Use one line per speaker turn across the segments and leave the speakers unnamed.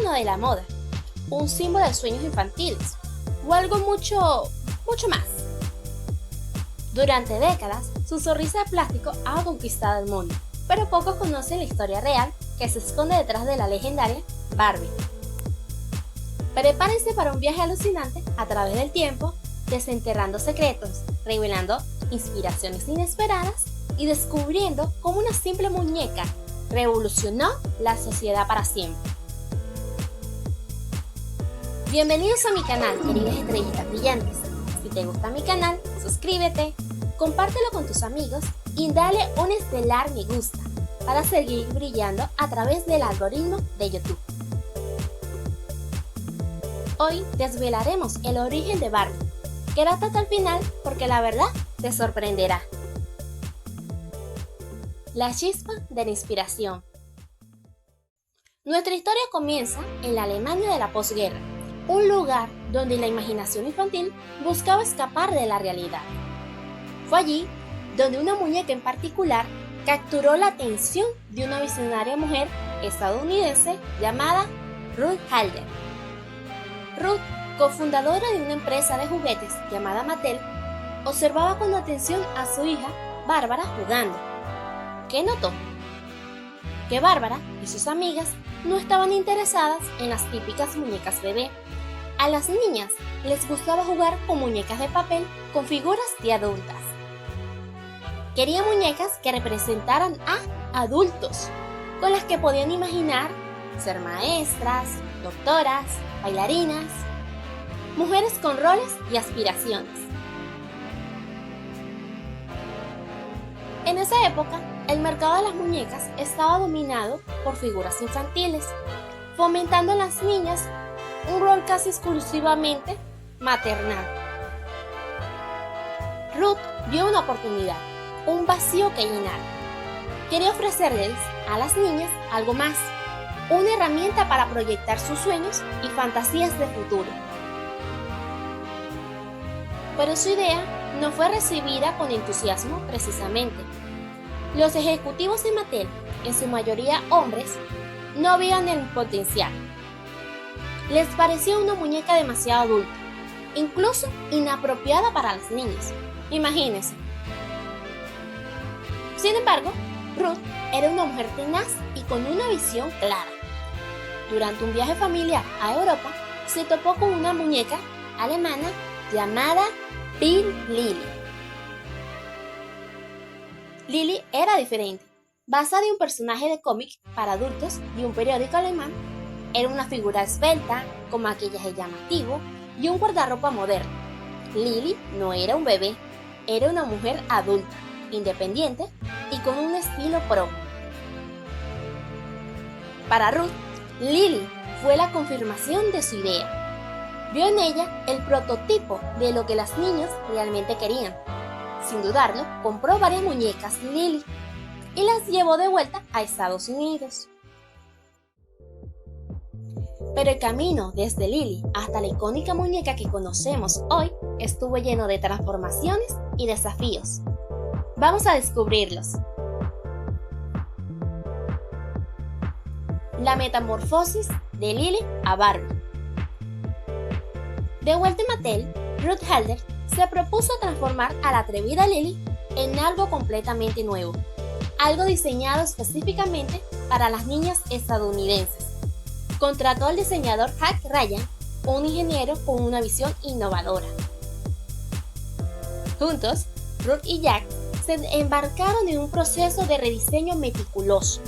ícono de la moda, un símbolo de sueños infantiles o algo mucho más. Durante décadas, su sonrisa de plástico ha conquistado el mundo, pero pocos conocen la historia real que se esconde detrás de la legendaria Barbie. Prepárense para un viaje alucinante a través del tiempo, desenterrando secretos, revelando inspiraciones inesperadas y descubriendo cómo una simple muñeca revolucionó la sociedad para siempre. Bienvenidos a mi canal, queridas estrellitas brillantes. Si te gusta mi canal, suscríbete, compártelo con tus amigos y dale un estelar me gusta para seguir brillando a través del algoritmo de YouTube. Hoy desvelaremos el origen de Barbie. Quédate hasta el final porque la verdad te sorprenderá. La chispa de la inspiración. Nuestra historia comienza en la Alemania de la posguerra, un lugar donde la imaginación infantil buscaba escapar de la realidad. Fue allí donde una muñeca en particular capturó la atención de una visionaria mujer estadounidense llamada Ruth Halder. Ruth, cofundadora de una empresa de juguetes llamada Mattel, observaba con atención a su hija, Bárbara, jugando. ¿Qué notó? Que Bárbara y sus amigas no estaban interesadas en las típicas muñecas bebé. A las niñas les gustaba jugar con muñecas de papel con figuras de adultas. Quería muñecas que representaran a adultos, con las que podían imaginar ser maestras, doctoras, bailarinas, mujeres con roles y aspiraciones. En esa época, el mercado de las muñecas estaba dominado por figuras infantiles, fomentando en las niñas un rol casi exclusivamente maternal. Ruth vio una oportunidad, un vacío que llenar. Quería ofrecerles a las niñas algo más, una herramienta para proyectar sus sueños y fantasías de futuro. Pero su idea no fue recibida con entusiasmo precisamente. Los ejecutivos de Mattel, en su mayoría hombres, no veían el potencial. Les parecía una muñeca demasiado adulta, incluso inapropiada para las niñas. Imagínense. Sin embargo, Ruth era una mujer tenaz y con una visión clara. Durante un viaje familiar a Europa, se topó con una muñeca alemana llamada Bill Lilly. Lilly era diferente. Basada en un personaje de cómic para adultos de un periódico alemán, era una figura esbelta, con maquillaje llamativo y un guardarropa moderno. Lilly no era un bebé, era una mujer adulta, independiente y con un estilo propio. Para Ruth, Lilly fue la confirmación de su idea. Vio en ella el prototipo de lo que las niñas realmente querían. Sin dudarlo, compró varias muñecas Lilly y las llevó de vuelta a Estados Unidos. Pero el camino desde Lilly hasta la icónica muñeca que conocemos hoy estuvo lleno de transformaciones y desafíos. Vamos a descubrirlos. La metamorfosis de Lilly a Barbie. De vuelta en Mattel, Ruth Halder se propuso transformar a la atrevida Lilly en algo completamente nuevo, algo diseñado específicamente para las niñas estadounidenses. Contrató al diseñador Jack Ryan, un ingeniero con una visión innovadora. Juntos, Ruth y Jack se embarcaron en un proceso de rediseño meticuloso.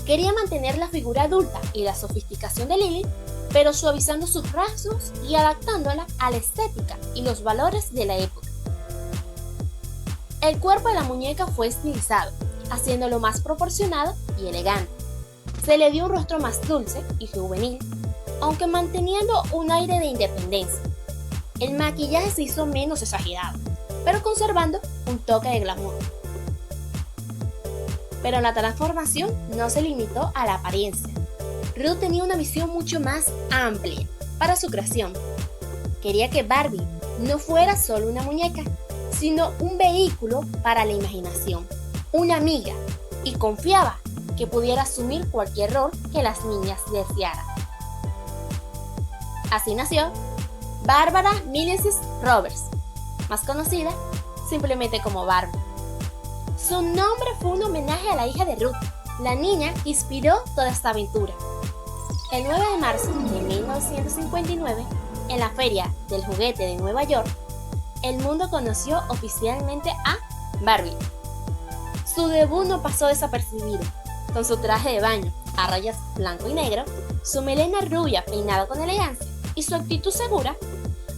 Quería mantener la figura adulta y la sofisticación de Lilly, pero suavizando sus rasgos y adaptándola a la estética y los valores de la época. El cuerpo de la muñeca fue estilizado, haciéndolo más proporcionado y elegante. Se le dio un rostro más dulce y juvenil, aunque manteniendo un aire de independencia. El maquillaje se hizo menos exagerado, pero conservando un toque de glamour. Pero la transformación no se limitó a la apariencia. Ruth tenía una visión mucho más amplia para su creación. Quería que Barbie no fuera solo una muñeca, sino un vehículo para la imaginación, una amiga, y confiaba que pudiera asumir cualquier rol que las niñas desearan. Así nació Barbara Minesis Roberts, más conocida simplemente como Barbie. Su nombre fue un homenaje a la hija de Ruth, la niña que inspiró toda esta aventura. El 9 de marzo de 1959, en la Feria del Juguete de Nueva York, el mundo conoció oficialmente a Barbie. Su debut no pasó desapercibido. Con su traje de baño a rayas blanco y negro, su melena rubia peinada con elegancia y su actitud segura,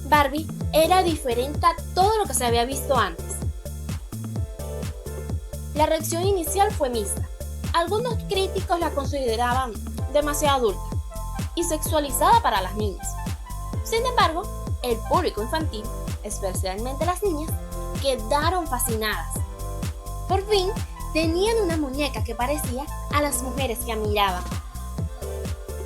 Barbie era diferente a todo lo que se había visto antes. La reacción inicial fue mixta. Algunos críticos la consideraban demasiado adulta y sexualizada para las niñas. Sin embargo, el público infantil, especialmente las niñas, quedaron fascinadas. Por fin, tenían una muñeca que parecía a las mujeres que admiraban.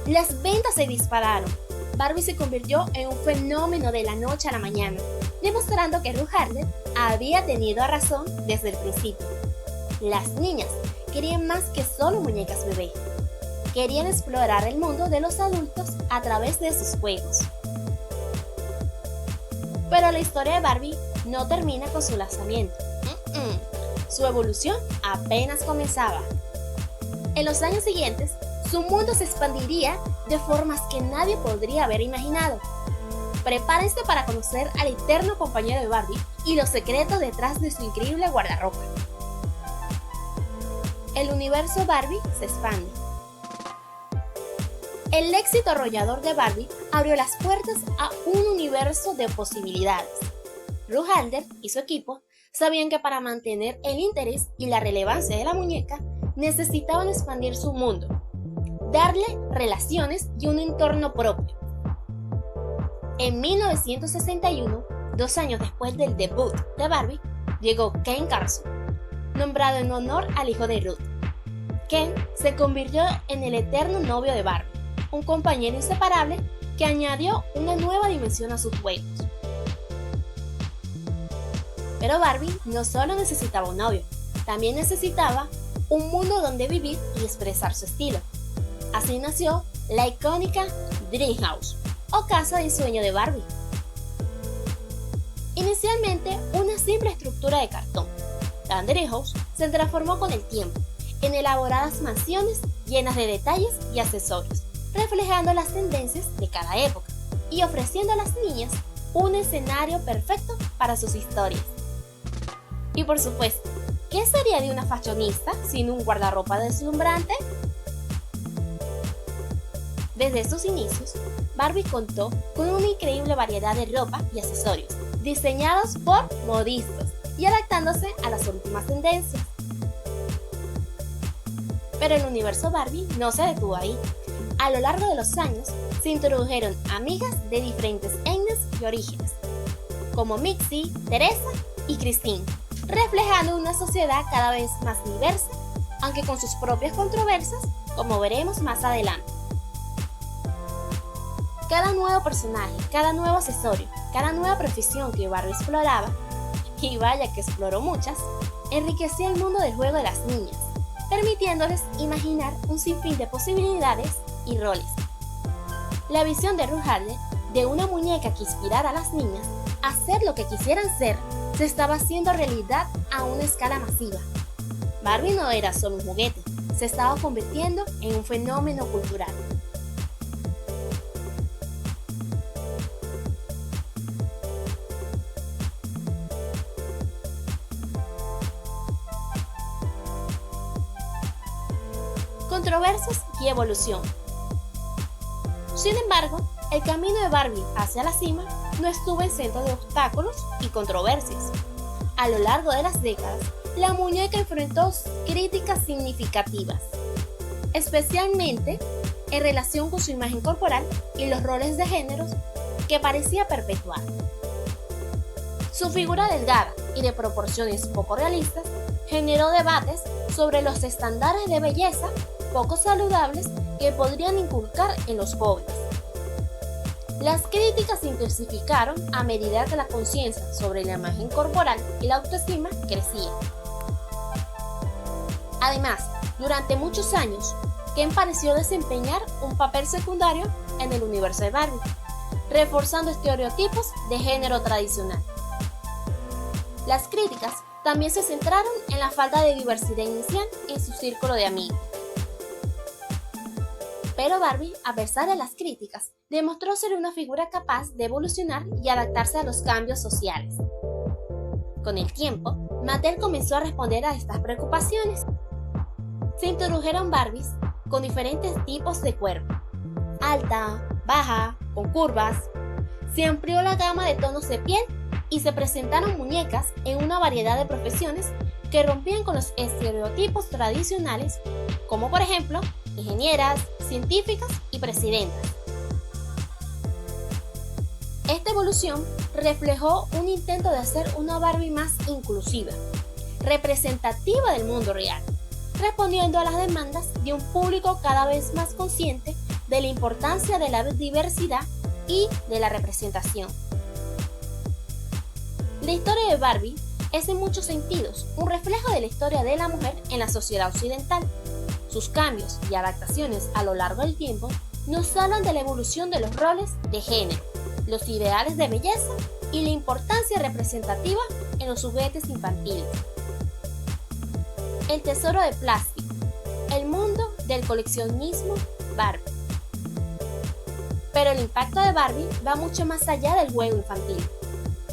Las ventas se dispararon. Barbie se convirtió en un fenómeno de la noche a la mañana, demostrando que Ruth Handler había tenido razón desde el principio. Las niñas querían más que solo muñecas bebé. Querían explorar el mundo de los adultos a través de sus juegos. Pero la historia de Barbie no termina con su lanzamiento. Su evolución apenas comenzaba. En los años siguientes, su mundo se expandiría de formas que nadie podría haber imaginado. Prepárense para conocer al eterno compañero de Barbie y los secretos detrás de su increíble guardarropa. El universo Barbie se expande. El éxito arrollador de Barbie abrió las puertas a un universo de posibilidades. Ruth Handler y su equipo sabían que para mantener el interés y la relevancia de la muñeca necesitaban expandir su mundo, darle relaciones y un entorno propio. En 1961, 2 años después del debut de Barbie, llegó Ken Carson, nombrado en honor al hijo de Ruth. Ken se convirtió en el eterno novio de Barbie, un compañero inseparable que añadió una nueva dimensión a sus juegos. Pero Barbie no solo necesitaba un novio, también necesitaba un mundo donde vivir y expresar su estilo. Así nació la icónica Dream House, o casa de ensueño de Barbie. Inicialmente una simple estructura de cartón, la Dream House se transformó con el tiempo en elaboradas mansiones llenas de detalles y accesorios, reflejando las tendencias de cada época y ofreciendo a las niñas un escenario perfecto para sus historias. Y por supuesto, ¿qué sería de una fashionista sin un guardarropa deslumbrante? Desde sus inicios, Barbie contó con una increíble variedad de ropa y accesorios, diseñados por modistas y adaptándose a las últimas tendencias. Pero el universo Barbie no se detuvo ahí. A lo largo de los años, se introdujeron amigas de diferentes etnias y orígenes, como Mixie, Teresa y Christine, reflejando una sociedad cada vez más diversa, aunque con sus propias controversias, como veremos más adelante. Cada nuevo personaje, cada nuevo accesorio, cada nueva profesión que Barbie exploraba, y vaya que exploró muchas, enriquecía el mundo del juego de las niñas, permitiéndoles imaginar un sinfín de posibilidades y roles. La visión de Ruth Handler de una muñeca que inspirara a las niñas a ser lo que quisieran ser se estaba haciendo realidad a una escala masiva. Barbie no era solo un juguete, se estaba convirtiendo en un fenómeno cultural. Controversias y evolución. Sin embargo, el camino de Barbie hacia la cima no estuvo exento de obstáculos y controversias. A lo largo de las décadas, la muñeca enfrentó críticas significativas, especialmente en relación con su imagen corporal y los roles de géneros que parecía perpetuar. Su figura delgada y de proporciones poco realistas generó debates sobre los estándares de belleza poco saludables que podrían inculcar en los jóvenes. Las críticas se intensificaron a medida que la conciencia sobre la imagen corporal y la autoestima crecía. Además, durante muchos años, Ken pareció desempeñar un papel secundario en el universo de Barbie, reforzando estereotipos de género tradicional. Las críticas también se centraron en la falta de diversidad inicial en su círculo de amigos. Pero Barbie, a pesar de las críticas, demostró ser una figura capaz de evolucionar y adaptarse a los cambios sociales. Con el tiempo, Mattel comenzó a responder a estas preocupaciones. Se introdujeron Barbies con diferentes tipos de cuerpo, alta, baja, con curvas. Se amplió la gama de tonos de piel y se presentaron muñecas en una variedad de profesiones que rompían con los estereotipos tradicionales, como por ejemplo, ingenieras, científicas y presidentas. Esta evolución reflejó un intento de hacer una Barbie más inclusiva, representativa del mundo real, respondiendo a las demandas de un público cada vez más consciente de la importancia de la diversidad y de la representación. La historia de Barbie es en muchos sentidos un reflejo de la historia de la mujer en la sociedad occidental. Sus cambios y adaptaciones a lo largo del tiempo nos hablan de la evolución de los roles de género, los ideales de belleza y la importancia representativa en los juguetes infantiles. El tesoro de plástico, el mundo del coleccionismo Barbie. Pero el impacto de Barbie va mucho más allá del juego infantil.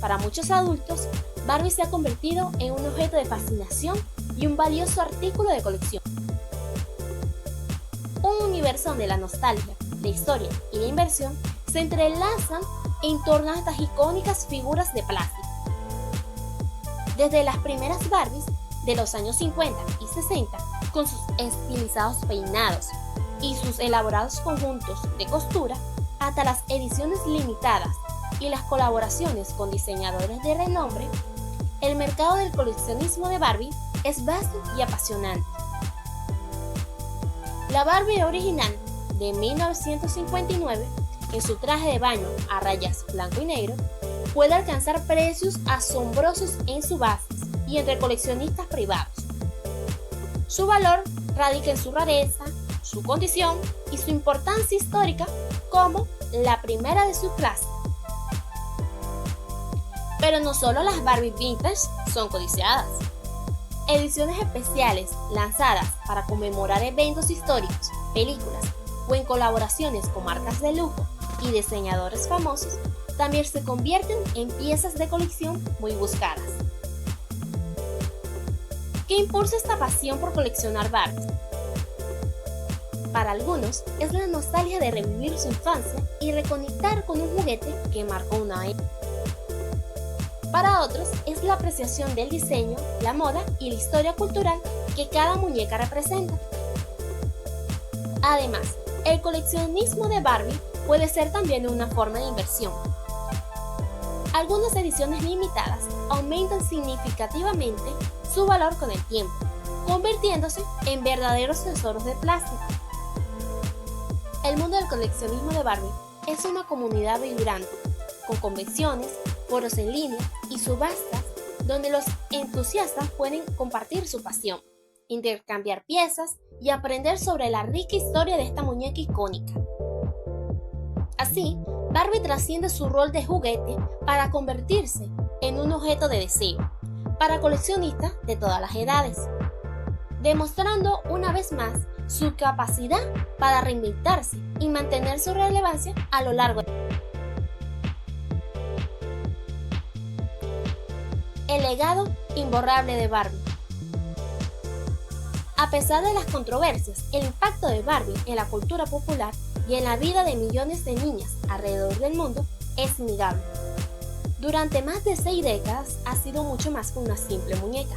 Para muchos adultos, Barbie se ha convertido en un objeto de fascinación y un valioso artículo de colección. Un universo donde la nostalgia, la historia y la inversión se entrelazan en torno a estas icónicas figuras de plástico. Desde las primeras Barbies de los años 50 y 60, con sus estilizados peinados y sus elaborados conjuntos de costura, hasta las ediciones limitadas y las colaboraciones con diseñadores de renombre, el mercado del coleccionismo de Barbie es vasto y apasionante. La Barbie original de 1959, en su traje de baño a rayas blanco y negro, puede alcanzar precios asombrosos en subastas y entre coleccionistas privados. Su valor radica en su rareza, su condición y su importancia histórica como la primera de su clase. Pero no solo las Barbie vintage son codiciadas. Ediciones especiales lanzadas para conmemorar eventos históricos, películas o en colaboraciones con marcas de lujo y diseñadores famosos también se convierten en piezas de colección muy buscadas. ¿Qué impulsa esta pasión por coleccionar Barbies? Para algunos es la nostalgia de revivir su infancia y reconectar con un juguete que marcó una época. Para otros es la apreciación del diseño, la moda y la historia cultural que cada muñeca representa. Además, el coleccionismo de Barbie puede ser también una forma de inversión. Algunas ediciones limitadas aumentan significativamente su valor con el tiempo, convirtiéndose en verdaderos tesoros de plástico. El mundo del coleccionismo de Barbie es una comunidad vibrante, con convenciones, foros en línea y subastas donde los entusiastas pueden compartir su pasión, intercambiar piezas y aprender sobre la rica historia de esta muñeca icónica. Así, Barbie trasciende su rol de juguete para convertirse en un objeto de deseo para coleccionistas de todas las edades, demostrando una vez más su capacidad para reinventarse y mantener su relevancia a lo largo de el legado imborrable de Barbie. A pesar de las controversias, el impacto de Barbie en la cultura popular y en la vida de millones de niñas alrededor del mundo es innegable. Durante más de 6 décadas ha sido mucho más que una simple muñeca.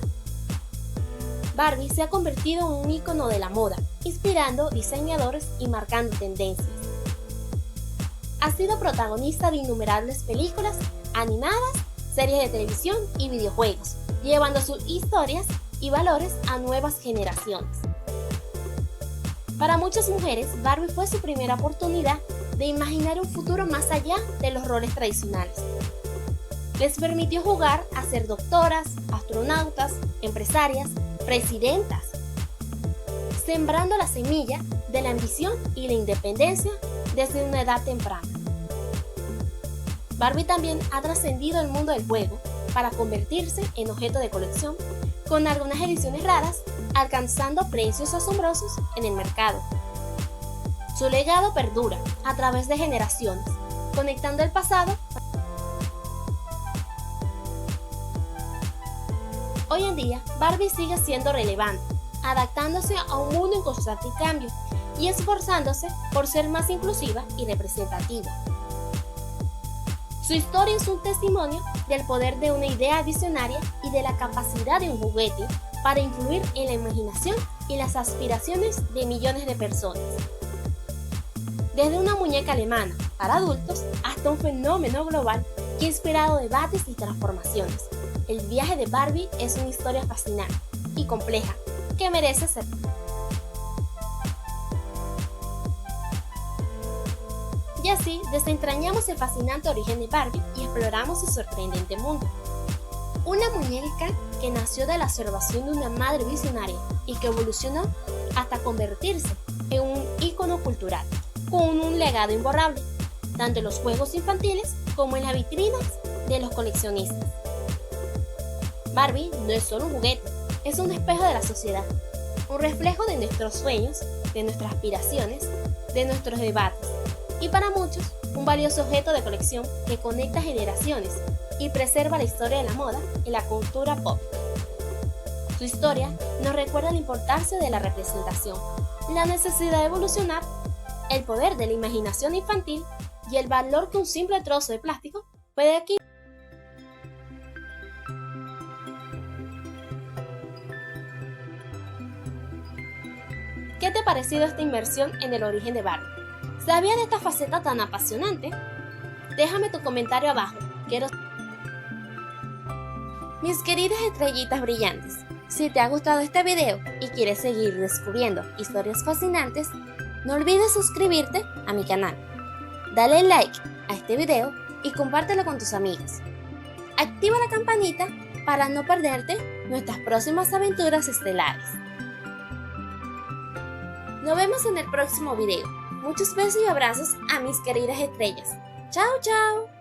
Barbie se ha convertido en un ícono de la moda, inspirando diseñadores y marcando tendencias. Ha sido protagonista de innumerables películas animadas, series de televisión y videojuegos, llevando sus historias y valores a nuevas generaciones. Para muchas mujeres, Barbie fue su primera oportunidad de imaginar un futuro más allá de los roles tradicionales. Les permitió jugar a ser doctoras, astronautas, empresarias, presidentas, sembrando la semilla de la ambición y la independencia desde una edad temprana. Barbie también ha trascendido el mundo del juego para convertirse en objeto de colección, con algunas ediciones raras alcanzando precios asombrosos en el mercado. Su legado perdura a través de generaciones, conectando el pasado. Hoy en día, Barbie sigue siendo relevante, adaptándose a un mundo en constante cambio y esforzándose por ser más inclusiva y representativa. Su historia es un testimonio del poder de una idea visionaria y de la capacidad de un juguete para influir en la imaginación y las aspiraciones de millones de personas. Desde una muñeca alemana para adultos hasta un fenómeno global que ha inspirado debates y transformaciones, el viaje de Barbie es una historia fascinante y compleja que merece ser. Y así desentrañamos el fascinante origen de Barbie y exploramos su sorprendente mundo. Una muñeca que nació de la observación de una madre visionaria y que evolucionó hasta convertirse en un ícono cultural, con un legado imborrable, tanto en los juegos infantiles como en las vitrinas de los coleccionistas. Barbie no es solo un juguete, es un espejo de la sociedad, un reflejo de nuestros sueños, de nuestras aspiraciones, de nuestros debates, y para muchos, un valioso objeto de colección que conecta generaciones y preserva la historia de la moda y la cultura pop. Su historia nos recuerda la importancia de la representación, la necesidad de evolucionar, el poder de la imaginación infantil y el valor que un simple trozo de plástico puede adquirir. ¿Qué te ha parecido esta inmersión en el origen de Barbie? ¿Sabías de esta faceta tan apasionante? Déjame tu comentario abajo. Mis queridas estrellitas brillantes, si te ha gustado este video y quieres seguir descubriendo historias fascinantes, no olvides suscribirte a mi canal. Dale like a este video y compártelo con tus amigos. Activa la campanita para no perderte nuestras próximas aventuras estelares. Nos vemos en el próximo video. Muchos besos y abrazos a mis queridas estrellas. ¡Chao, chao!